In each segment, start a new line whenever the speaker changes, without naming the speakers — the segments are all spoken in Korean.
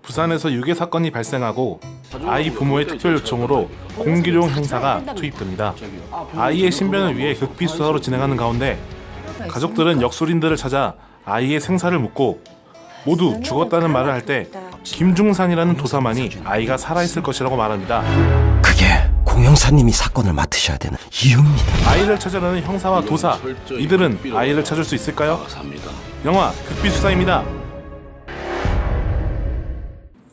부산에서 유괴 사건이 발생하고 아이 부모의 특별 요청으로 공기룡 형사가 투입됩니다. 아이의 신변을 위해 극비 수사로 진행하는 가운데 가족들은 역술인들을 찾아 아이의 생사를 묻고 모두 죽었다는 말을 할 때 김중산이라는 도사만이 아이가 살아있을 것이라고 말합니다.
그게 공형사님이 사건을 맡으셔야 되는 이유입니다.
아이를 찾으려는 형사와 도사, 이들은 아이를 찾을 수 있을까요? 영화 극비 수사입니다.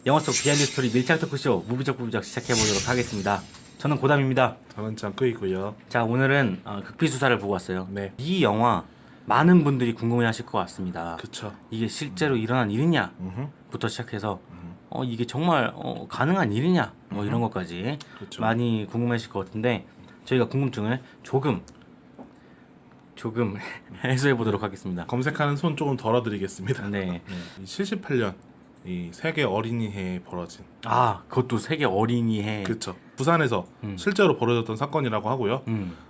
영화 속 비하인드 스토리 밀착 토크쇼 무비적 부비적 시작해보도록 하겠습니다. 저는 고담입니다.
저는 장끄이고요.
자, 오늘은 극비 수사를 보고 왔어요.
네.
이 영화 많은 분들이 궁금해하실 것 같습니다.
그쵸.
이게 실제로 일어난 일이냐부터 시작해서 이게 정말 가능한 일이냐 뭐 이런 것까지
그쵸.
많이 궁금해하실 것 같은데 저희가 궁금증을 조금 해소해 보도록 하겠습니다.
검색하는 손 조금 덜어드리겠습니다.
네.
78년 이 세계 어린이해에 벌어진
그것도 세계 어린이해.
그쵸. 부산에서 실제로 벌어졌던 사건이라고 하고요.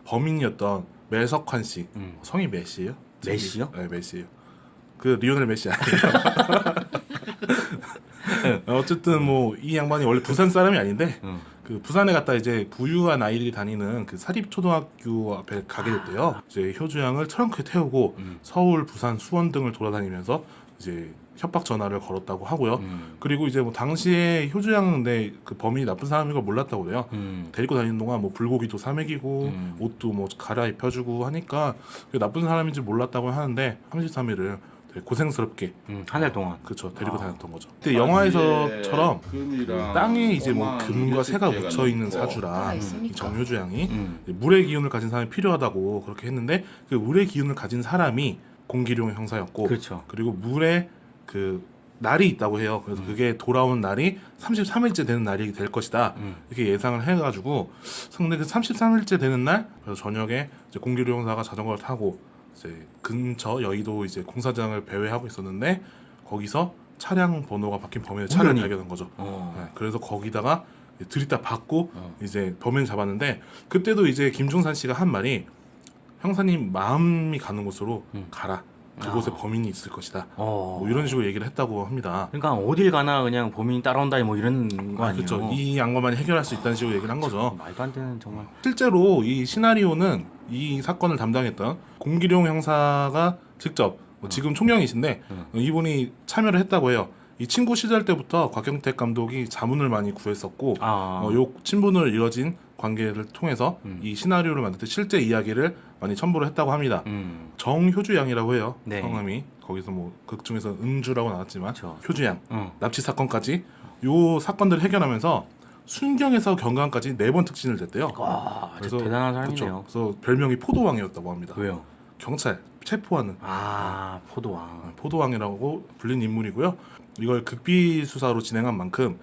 범인이었던 매석환 씨, 성이 메시예요?
메시요?
네, 메시예요. 그 리오넬 메시 아니에요. 어쨌든 뭐 이 양반이 원래 부산 사람이 아닌데 그 부산에 갔다 이제 부유한 아이들이 다니는 그 사립 초등학교 앞에 가게 됐대요. 이제 효주양을 트렁크에 태우고 서울, 부산, 수원 등을 돌아다니면서 이제 협박 전화를 걸었다고 하고요. 그리고 이제 뭐 당시에 효주양 내 그 범인이 나쁜 사람인 걸 몰랐다고 그래요. 데리고 다니는 동안 뭐 불고기도 사 먹이고 옷도 뭐 갈아입혀주고 하니까 나쁜 사람인지 몰랐다고 하는데 33일을 되게 고생스럽게
한 달 동안.
그렇죠. 데리고 다녔던 거죠. 근데 영화에서처럼 그 땅에 이제 뭐 금과 새가 묻혀 있는 사주라 이 정효주 양이 물의 기운을 가진 사람이 필요하다고 그렇게 했는데 그 물의 기운을 가진 사람이 공기룡 형사였고
그렇죠.
그리고 물에 그 날이 있다고 해요. 그래서 그게 돌아오는 날이 33일째 되는 날이 될 것이다. 이렇게 예상을 해가지고 근데 그 33일째 되는 날 그래서 저녁에 이제 공기룡 형사가 자전거를 타고 이제 근처 여의도 이제 공사장을 배회하고 있었는데 거기서 차량 번호가 바뀐 범인의 차를 발견한 거죠. 네, 그래서 거기다가 들이다 받고 이제 범인을 잡았는데 그때도 이제 김중산 씨가 한 말이 형사님 마음이 가는 곳으로 가라. 그곳에 범인이 있을 것이다. 뭐 이런 식으로 얘기를 했다고 합니다.
그러니까 어딜 가나 그냥 범인이 따라온다 뭐 이런 거 아니에요?
그렇죠. 이 양반만이 해결할 수 있다는 식으로 얘기를 한 거죠.
말도 안 되는 정말.
실제로 이 시나리오는 이 사건을 담당했던 공기룡 형사가 직접 지금 총영이신데 이분이 참여를 했다고 해요. 이 친구 시절 때부터 곽경택 감독이 자문을 많이 구했었고 요 친분을 이뤄진 관계를 통해서 이 시나리오를 만들 때 실제 이야기를 많이 첨부를 했다고 합니다. 정효주 양이라고 해요.
네.
성함이 거기서 뭐 극 중에서 은주라고 나왔지만
그쵸.
효주 양 납치 사건까지 요 사건들을 해결하면서 순경에서 경강까지 4번 특진을 됐대요.
와, 진짜 대단한 사람이네요.
그래서 별명이 포도왕이었다고 합니다.
왜요?
경찰 체포하는
포도왕.
포도왕이라고 불린 인물이고요. 이걸 극비 수사로 진행한 만큼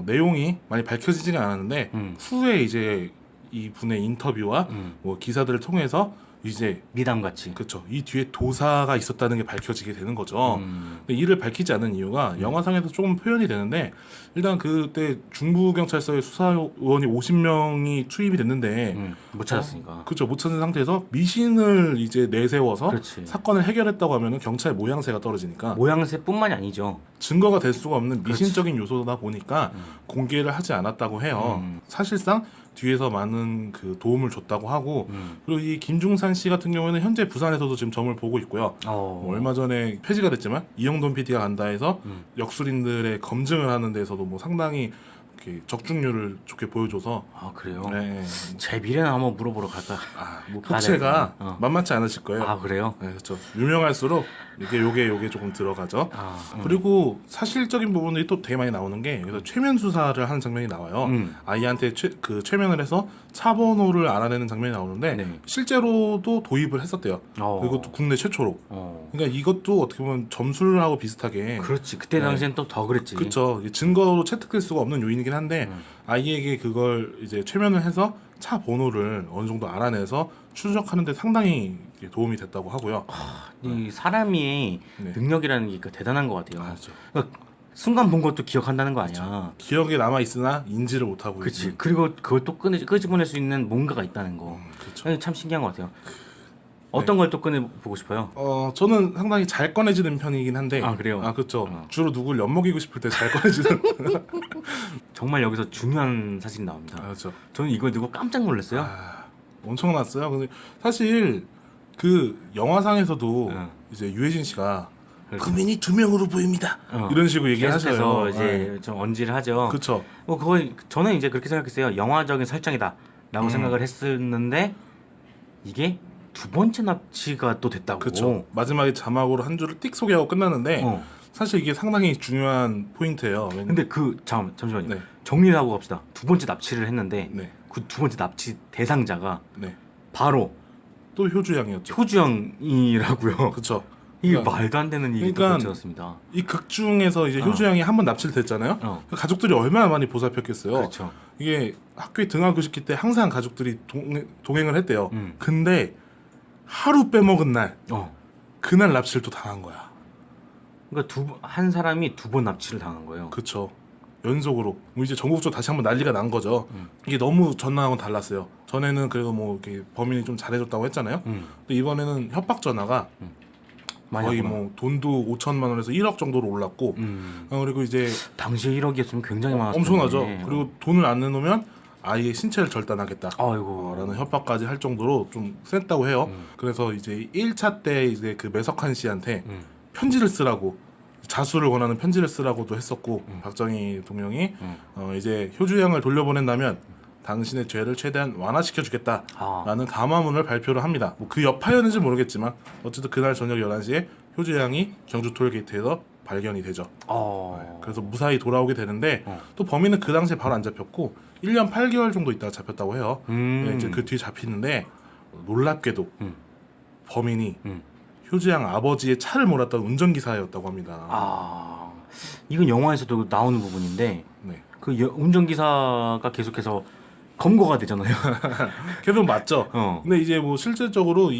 내용이 많이 밝혀지지는 않았는데 후에 이제 이 분의 인터뷰와 뭐 기사들을 통해서 이제
미담같이.
그렇죠. 이 뒤에 도사가 있었다는 게 밝혀지게 되는 거죠. 근데 이를 밝히지 않은 이유가 영화상에서 조금 표현이 되는데 일단 그때 중부경찰서에 수사원이 50명이 투입이 됐는데
못 찾았으니까.
그렇죠. 못 찾은 상태에서 미신을 이제 내세워서
그렇지.
사건을 해결했다고 하면은 경찰 모양새가 떨어지니까
모양새뿐만이 아니죠.
증거가 될 수가 없는 미신적인 요소다 보니까 공개를 하지 않았다고 해요. 사실상 뒤에서 많은 그 도움을 줬다고 하고 그리고 이 김중산 씨 같은 경우에는 현재 부산에서도 지금 점을 보고 있고요. 뭐 얼마 전에 폐지가 됐지만 이영돈 PD가 간다 해서 역술인들의 검증을 하는 데서도 뭐 상당히 이렇게 적중률을 좋게 보여줘서
그래요?
네.
제 미래는 한번 물어보러 갈까?
뭐 복채가 만만치 않으실 거예요.
그래요?
네, 그렇죠. 유명할수록 요게 조금 들어가죠. 그리고 사실적인 부분들이 또 되게 많이 나오는 게 여기서 최면 수사를 하는 장면이 나와요. 아이한테 최면을 해서 차 번호를 알아내는 장면이 나오는데
네.
실제로도 도입을 했었대요. 그리고 또 국내 최초로. 그러니까 이것도 어떻게 보면 점술하고 비슷하게.
그렇지. 그때 당시엔 또 더 그랬지.
그렇죠. 증거로 채택될 수가 없는 요인이긴 한데 아이에게 그걸 이제 최면을 해서 차 번호를 어느 정도 알아내서 추적하는데 상당히 도움이 됐다고 하고요.
이 사람이
네.
능력이라는 게 그러니까 대단한 것 같아요.
그렇죠.
그러니까 순간 본 것도 기억한다는 거 아니야.
기억에 남아 있으나 인지를 못하고
그렇지.
있는.
그리고 그걸 또 끄집어낼 수 있는 뭔가가 있다는 거.
그렇죠.
참 신기한 것 같아요. 어떤 걸 또 꺼내 보고 싶어요?
저는 상당히 잘 꺼내지는 편이긴 한데.
아, 그래요?
그렇죠. 주로 누굴 엿먹이고 싶을 때 잘 꺼내지는.
정말 여기서 중요한 사실이 나옵니다.
그렇죠.
저는 이걸 듣고 깜짝 놀랐어요.
엄청났어요. 근데 사실 그 영화상에서도
응.
이제 유해진 씨가
그렇죠.
범인이 2명으로 보입니다. 이런 식으로 얘기하셔요.
계속해서 이제 좀 언지를 하죠.
그렇죠.
그거 저는 이제 그렇게 생각했어요. 영화적인 설정이다라고 생각을 했었는데 이게 두 번째 납치가 또 됐다고.
그렇죠. 마지막에 자막으로 한 줄을 띡 소개하고 끝나는데
어.
사실 이게 상당히 중요한 포인트예요.
근데 잠시만요.
네.
정리를 하고 갑시다. 두 번째 납치를 했는데
네.
그 두 번째 납치 대상자가
네.
바로
또 효주양이었죠.
효주영이라고요.
그렇죠.
이게
그러니까
말도 안 되는 일이 또
그러니까
펼쳐졌습니다.
이 극 중에서 이제 효주양이 한 번 납치를 됐잖아요. 그 가족들이 얼마나 많이 보살폈겠어요.
그렇죠.
이게 학교에 등하교 시킬 때 항상 가족들이 동행을 했대요. 근데 하루 빼먹은 날 그날 납치를 또 당한 거야.
그러니까 한 사람이 두 번 납치를 당한 거예요.
그쵸. 연속으로. 뭐 이제 전국적으로 다시 한번 난리가 난 거죠. 이게 너무 전화하고는 달랐어요. 전에는 그래도 뭐 이렇게 범인이 좀 잘해줬다고 했잖아요. 근데 이번에는 협박 전화가
많이
거의
왔구나.
뭐 돈도 5천만 원에서 1억 정도로 올랐고, 그리고 이제
당시에 1억이었으면 굉장히 많았을
엄청나죠.
텐데.
그리고 돈을 안 내놓으면 아이의 신체를 절단하겠다.
아이고.
라는 협박까지 할 정도로 좀 셌다고 해요. 그래서 이제 1차 때 이제 그 매석한 씨한테 편지를 쓰라고, 자수를 원하는 편지를 쓰라고도 했었고, 박정희 대통령이 이제 효주양을 돌려보낸다면 당신의 죄를 최대한 완화시켜 주겠다라는 담화문을 발표를 합니다. 뭐 그 여파였는지 모르겠지만 어쨌든 그날 저녁 11시에 효주양이 경주 톨게이트에서 발견이 되죠. 그래서 무사히 돌아오게 되는데 또 범인은 그 당시에 바로 안 잡혔고 1년 8개월 정도 있다가 잡혔다고 해요. 네, 이제 그 뒤에 잡히는데 놀랍게도 범인이 효주양 아버지의 차를 몰았던 운전기사였다고 합니다.
이건 영화에서도 나오는 부분인데
네.
그 운전기사가 계속해서 검거가 되잖아요.
걔도 맞죠. 근데 이제 뭐 실질적으로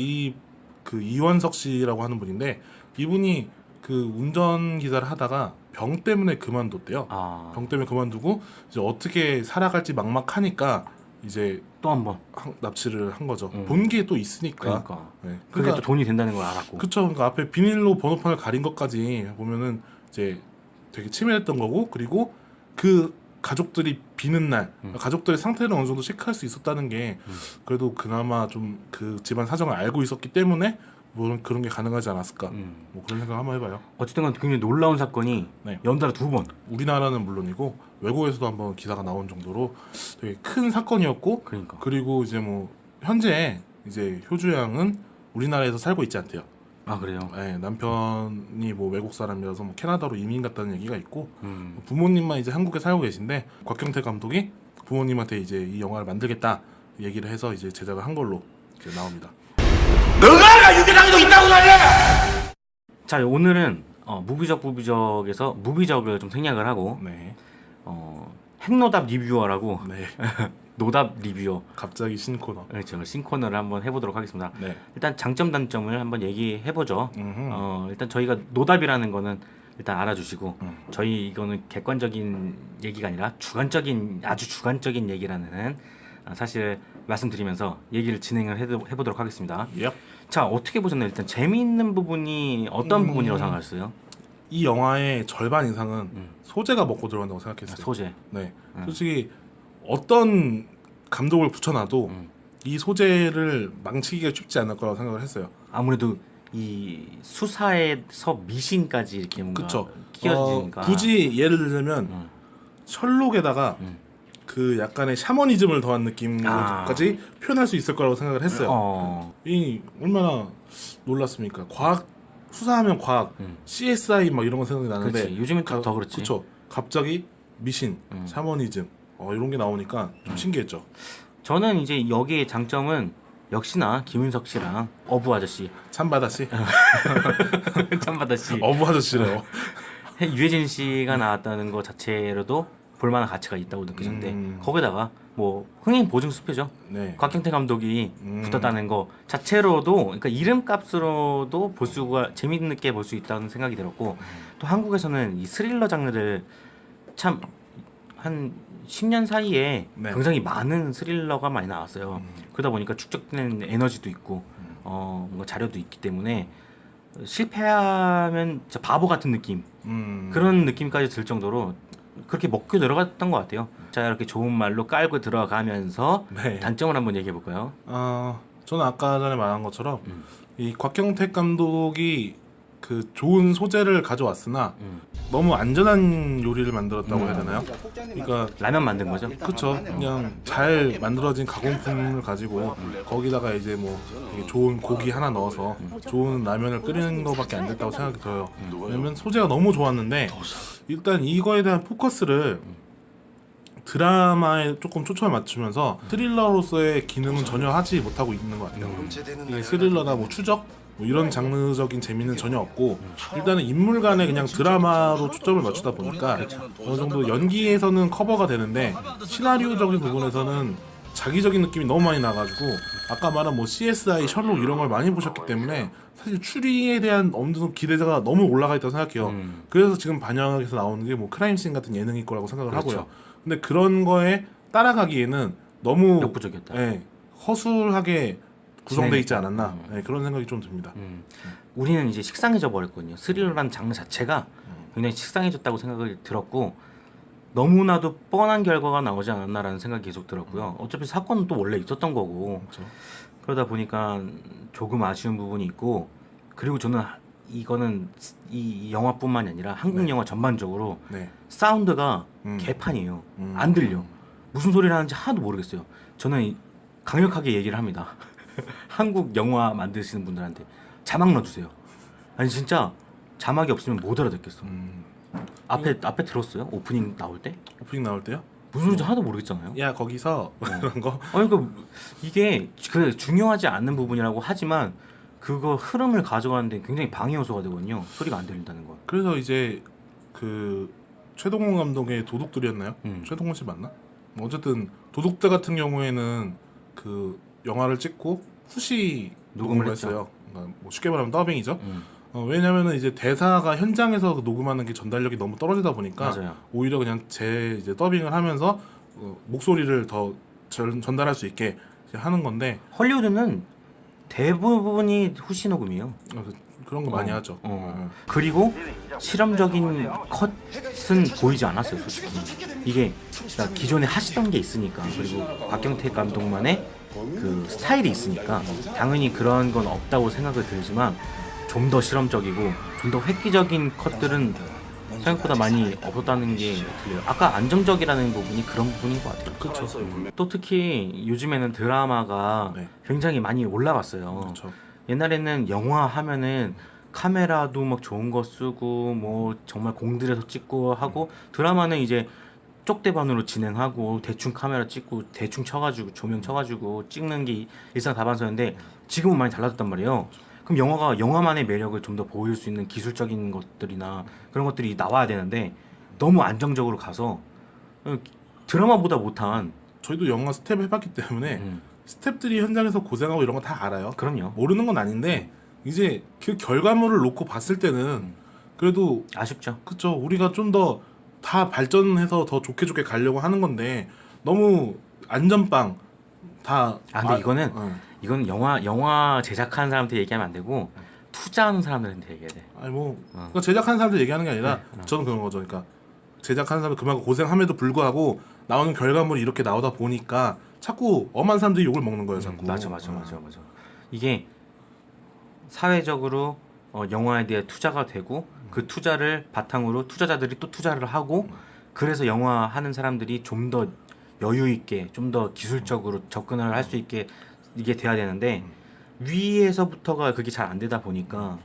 그 이원석 씨라고 하는 분인데 이분이 그 운전 기사를 하다가 병 때문에 그만뒀대요. 병 때문에 그만두고 이제 어떻게 살아갈지 막막하니까 이제
또 한 번
납치를 한 거죠. 본 게 또 있으니까.
그러니까.
네.
그게 또 돈이 된다는 걸 알았고.
그쵸. 그러니까 앞에 비닐로 번호판을 가린 것까지 보면은 이제 되게 치밀했던 거고, 그리고 그 가족들이 비는 날 가족들의 상태를 어느 정도 체크할 수 있었다는 게 그래도 그나마 좀 그 집안 사정을 알고 있었기 때문에 뭐 그런 게 가능하지 않았을까. 뭐 그런 생각 한번 해봐요.
어쨌든 간 굉장히 놀라운 사건이 연달아 두 번.
우리나라는 물론이고 외국에서도 한번 기사가 나온 정도로 되게 큰 사건이었고,
그러니까.
그리고 이제 뭐 현재 이제 효주양은 우리나라에서 살고 있지 않대요.
그래요?
네, 남편이 뭐 외국 사람이라서 뭐 캐나다로 이민 갔다는 얘기가 있고, 부모님만 이제 한국에 살고 계신데 곽경태 감독이 부모님한테 이제 이 영화를 만들겠다 얘기를 해서 이제 제작을 한 걸로 이제 나옵니다.
너가 유괴당해도 있다고 말이야!
자, 오늘은 무비적에서 무비적을 좀 생략을 하고
네.
핵노답 리뷰어라고
네.
노답 리뷰어,
갑자기 신코너.
그렇죠, 신코너를 한번 해보도록 하겠습니다.
네.
일단 장점 단점을 한번 얘기해보죠. 일단 저희가 노답이라는 거는 일단 알아주시고, 저희 이거는 객관적인 얘기가 아니라 아주 주관적인 얘기라는 사실 말씀드리면서 얘기를 진행을 해보도록 하겠습니다.
Yep.
자, 어떻게 보셨나요? 일단 재미있는 부분이 어떤 부분이라고 생각하셨어요?
이 영화의 절반 이상은 소재가 먹고 들어간다고 생각했어요.
소재.
네. 솔직히 어떤 감독을 붙여놔도 이 소재를 망치기가 쉽지 않을 거라고 생각을 했어요.
아무래도 이 수사에서 미신까지 이렇게 뭔가
그쵸.
끼어지니까.
굳이 예를 들자면 셜록에다가 그 약간의 샤머니즘을 더한 느낌까지 표현할 수 있을 거라고 생각을 했어요. 이 얼마나 놀랐습니까? 과학 수사하면 과학, CSI 막 이런 거 생각이 나는데,
그렇지. 요즘엔 더 그렇지.
그렇죠. 갑자기 미신, 샤머니즘 이런 게 나오니까 좀 신기했죠.
저는 이제 여기의 장점은 역시나 김윤석 씨랑 어부 아저씨,
참바다 씨,
참바다 씨,
어부 아저씨래요.
유해진 씨가 나왔다는 것 자체로도 볼만한 가치가 있다고 느껴졌는데, 거기다가 뭐 흥행 보증 수표죠.
네.
곽경태 감독이 붙었다는 거 자체로도, 그러니까 이름값으로도 볼 수가 재미있게 볼 수 있다는 생각이 들었고, 또 한국에서는 이 스릴러 장르를 참 한 10년 사이에
네.
굉장히 많은 스릴러가 많이 나왔어요. 그러다 보니까 축적되는 에너지도 있고, 뭔가 자료도 있기 때문에 실패하면 진짜 바보 같은 느낌 그런 느낌까지 들 정도로 그렇게 먹고 들어갔던 것 같아요. 자, 이렇게 좋은 말로 깔고 들어가면서
네.
단점을 한번 얘기해 볼까요?
저는 아까 전에 말한 것처럼 이 곽경택 감독이 그 좋은 소재를 가져왔으나 너무 안전한 요리를 만들었다고 해야 되나요? 그러니까
라면 만든 거죠?
그쵸. 그냥 잘 만들어진 가공품을 가지고 거기다가 이제 뭐 되게 좋은 고기 하나 넣어서 좋은 라면을 끓이는 거밖에 안 됐다고 생각이 들어요. 왜냐면 소재가 너무 좋았는데 일단 이거에 대한 포커스를 드라마에 조금 초점을 맞추면서 스릴러로서의 기능은 전혀 하지 못하고 있는 것 같아요. 이게 스릴러나 뭐 추적 뭐 이런 장르적인 재미는 전혀 없고 일단은 인물 간의 그냥 드라마로 초점을 맞추다 보니까 어느 정도 연기에서는 커버가 되는데 시나리오적인 부분에서는 자기적인 느낌이 너무 많이 나가지고 아까 말한 뭐 CSI, 셜록 이런 걸 많이 보셨기 때문에 사실 추리에 대한 어느 정도 기대가 너무 올라가 있다고 생각해요. 그래서 지금 반영에서 나오는 게 뭐 크라임씬 같은 예능일 거라고 생각을
그렇죠.
하고요. 근데 그런 거에 따라가기에는 너무
역부족이었다.
예, 허술하게 구성돼 있지
진행했다.
않았나 예, 그런 생각이 좀 듭니다.
우리는 이제 식상해져 버렸거든요. 스릴러라는 장르 자체가 굉장히 식상해졌다고 생각이 들었고 너무나도 뻔한 결과가 나오지 않았나라는 생각이 계속 들었고요. 어차피 사건은 또 원래 있었던 거고
그렇죠.
그러다 보니까 조금 아쉬운 부분이 있고 그리고 저는 이거는 이 영화뿐만이 아니라 한국 영화 전반적으로
네.
사운드가 개판이에요. 안 들려. 무슨 소리를 하는지 하나도 모르겠어요. 저는 강력하게 얘기를 합니다. 한국 영화 만드시는 분들한테 자막 넣어주세요. 아니 진짜 자막이 없으면 못 알아듣겠어. 앞에 들었어요? 오프닝 나올 때?
오프닝 나올 때요?
무슨 소리인지 하나도 모르겠잖아요.
야 거기서 그런 거
아니 그 이게 그 중요하지 않은 부분이라고 하지만 그거 흐름을 가져가는데 굉장히 방해 요소가 되거든요. 소리가 안 들린다는 거.
그래서 이제 그 최동원 감독의 도둑들이었나요? 최동원 씨 맞나? 뭐 어쨌든 도둑들 같은 경우에는 그 영화를 찍고 후시
녹음을
녹음을
했죠.
했어요. 그러니까 뭐 쉽게 말하면 더빙이죠. 왜냐면은 이제 대사가 현장에서 녹음하는 게 전달력이 너무 떨어지다 보니까
맞아요.
오히려 그냥 제 이제 더빙을 하면서 목소리를 더 전달할 수 있게 이제 하는 건데
헐리우드는 대부분이 후시 녹음이에요.
그런 거 많이 하죠.
그리고 실험적인 컷은 보이지 않았어요, 솔직히. 이게 그러니까 기존에 하시던 게 있으니까 그리고 곽경택 감독만의 그 스타일이 있으니까 당연히 그런 건 없다고 생각을 들지만 좀 더 실험적이고 좀 더 획기적인 컷들은 생각보다 많이 없었다는 게 들려요. 아까 안정적이라는 부분이 그런 부분인 것 같아요.
그렇죠.
또 특히 요즘에는 드라마가
네.
굉장히 많이 올라갔어요.
그렇죠.
옛날에는 영화 하면은 카메라도 막 좋은 거 쓰고 뭐 정말 공들여서 찍고 하고 드라마는 이제 쪽대반으로 진행하고 대충 카메라 찍고 대충 쳐가지고 조명 쳐가지고 찍는 게 일상다반사였는데 지금은 많이 달라졌단 말이에요. 그럼 영화가 영화만의 매력을 좀 더 보일 수 있는 기술적인 것들이나 그런 것들이 나와야 되는데 너무 안정적으로 가서 드라마보다 못한
저희도 영화 스텝 해봤기 때문에 스텝들이 현장에서 고생하고 이런 거 다 알아요.
그럼요.
모르는 건 아닌데 이제 그 결과물을 놓고 봤을 때는 그래도
아쉽죠.
그쵸 우리가 좀 더 다 발전해서 더 좋게 가려고 하는 건데 너무 안전빵 다.
근데 이건 영화 제작하는 사람한테 얘기하면 안 되고 투자하는 사람들한테 얘기해야 돼.
아니 뭐 그러니까 제작하는 사람들 얘기하는 게 아니라 저는 그런 거죠. 그러니까 제작하는 사람들 그만큼 고생함에도 불구하고 나오는 결과물이 이렇게 나오다 보니까 자꾸 엄한 사람들이 욕을 먹는 거예요. 자꾸.
맞아. 이게 사회적으로 영화에 대해 투자가 되고 그 투자를 바탕으로 투자자들이 또 투자를 하고 그래서 영화 하는 사람들이 좀 더 여유 있게 좀 더 기술적으로 접근을 할 수 있게 이게 돼야 되는데 위에서부터가 그게 잘 안 되다 보니까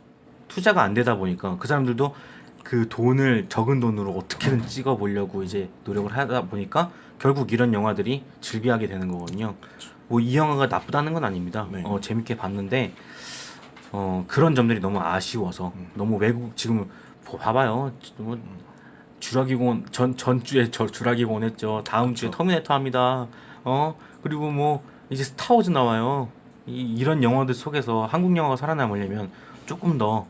투자가 안 되다 보니까 그 사람들도 그 돈을 적은 돈으로 어떻게든 찍어 보려고 이제 노력을 하다 보니까 결국 이런 영화들이 즐비하게 되는 거거든요. 뭐 이 영화가 나쁘다는 건 아닙니다.
네.
재밌게 봤는데 그런 점들이 너무 아쉬워서 너무 외국 지금 봐봐요. 뭐 주라기공원 전주에 저 주라기공원 했죠. 다음 주에 터미네이터 합니다. 그리고 뭐 이제 스타워즈 나와요. 이런 영화들 속에서 한국 영화가 살아남으려면 조금 더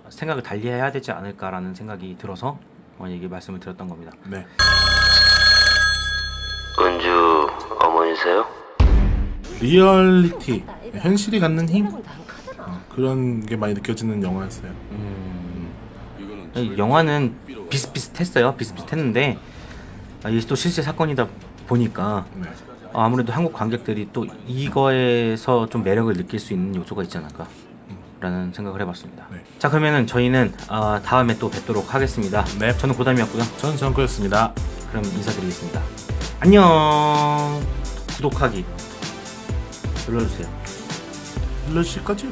생각을 달리해야 되지 않을까라는 생각이 들어서 얘기 말씀을 드렸던 겁니다.
네.
은주 어머니세요?
리얼리티, 현실이 갖는 힘 그런 게 많이 느껴지는 영화였어요.
이 영화는 비슷비슷했어요. 비슷비슷했는데 이게 또 실제 사건이다 보니까
네.
아무래도 한국 관객들이 또 이거에서 좀 매력을 느낄 수 있는 요소가 있지 않을까 라는 생각을 해봤습니다.
네.
자, 그러면은 저희는 다음에 또 뵙도록 하겠습니다.
네.
저는 고담이었고요.
저는 정크였습니다.
그럼 인사드리겠습니다. 안녕. 구독하기 눌러주세요.
눌러주실 거죠?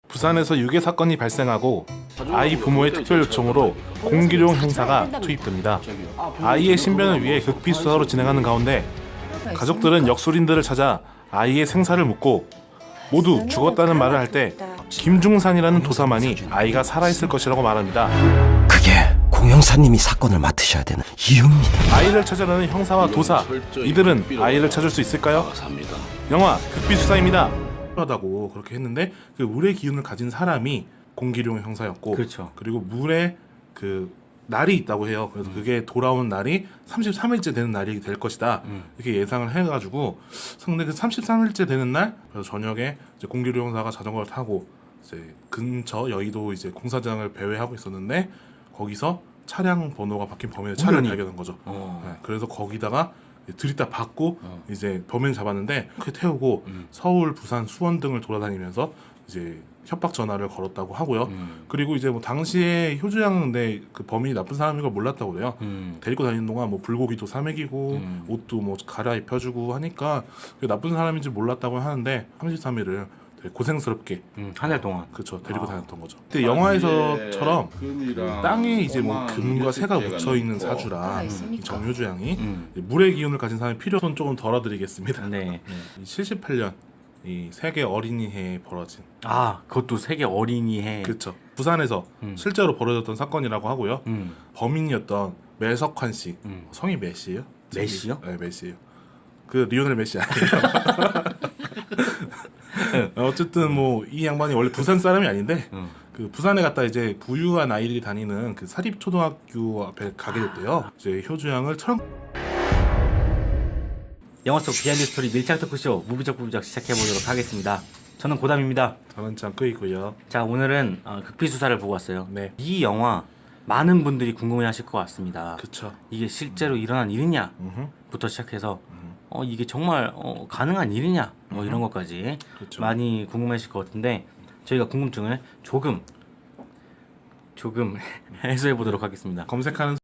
부산에서 유괴 사건이 발생하고 아이 부모의 특별 요청으로 공기룡 형사가 투입됩니다. 아이의 신변을 위해 극비 수사로 진행하는 가운데 가족들은 역술인들을 찾아 아이의 생사를 묻고 모두 죽었다는 말을 할 때 김중산이라는 도사만이 아이가 살아있을 것이라고 말합니다.
그게 공영사님이 사건을 맡으셔야 되는 이유입니다.
아이를 찾아내는 형사와 도사, 이들은 아이를 찾을 수 있을까요? 영화 극비 수사입니다. 하다고 그렇게 했는데 그 물의 기운을 가진 사람이 공기룡 형사였고,
그렇죠.
그리고 물에 그 날이 있다고 해요. 그래서 그게 돌아오는 날이 33일째 되는 날이 될 것이다. 이렇게 예상을 해가지고 근데 그 33일째 되는 날 그래서 저녁에 이제 공기룡 형사가 자전거를 타고 이제 근처 여의도 이제 공사장을 배회하고 있었는데 거기서 차량 번호가 바뀐 범인의 차를
우연히.
발견한 거죠. 네, 그래서 거기다가 들이다 받고 이제 범인을 잡았는데 그렇게 태우고 서울, 부산, 수원 등을 돌아다니면서 이제 협박 전화를 걸었다고 하고요. 그리고 이제 뭐 당시에 효주양 내 그 범인이 나쁜 사람인 걸 몰랐다고 그래요. 데리고 다니는 동안 뭐 불고기도 사 먹이고 옷도 뭐 갈아입혀주고 하니까 그게 나쁜 사람인지 몰랐다고 하는데 33일을 되게 고생스럽게
한 달 동안.
그렇죠 데리고 다녔던 거죠. 근데 영화에서처럼 그 땅에 이제 뭐 금과 새가 묻혀 있는 사주라 이 정효주 양이 물의 기운을 가진 사람의 필요성은 조금 덜어드리겠습니다.
네.
이 78년 이 세계 어린이해에 벌어진
그것도 세계 어린이해.
그렇죠 부산에서 실제로 벌어졌던 사건이라고 하고요. 범인이었던 매석환 씨 성이 메시예요?
메시요?
네 메시예요. 그 리오넬 메시 아니에요. 어쨌든 뭐 이 양반이 원래 부산 사람이 아닌데 그 부산에 갔다 이제 부유한 아이들이 다니는 그 사립 초등학교 앞에 가게 됐대요. 이제 효주 양을
영화 속 비하인드 스토리 밀착 토크쇼 무비적 부비적 시작해보도록 하겠습니다. 저는 고담입니다.
저는 장끄이고요.
자, 오늘은 극비 수사를 보고 왔어요.
네.
이 영화 많은 분들이 궁금해하실 것 같습니다.
그쵸.
이게 실제로 일어난 일이냐부터 시작해서 이게 정말 가능한 일이냐 뭐 이런 것까지
그쵸.
많이 궁금해하실 것 같은데 저희가 궁금증을 조금 해소해 보도록 하겠습니다.
검색하는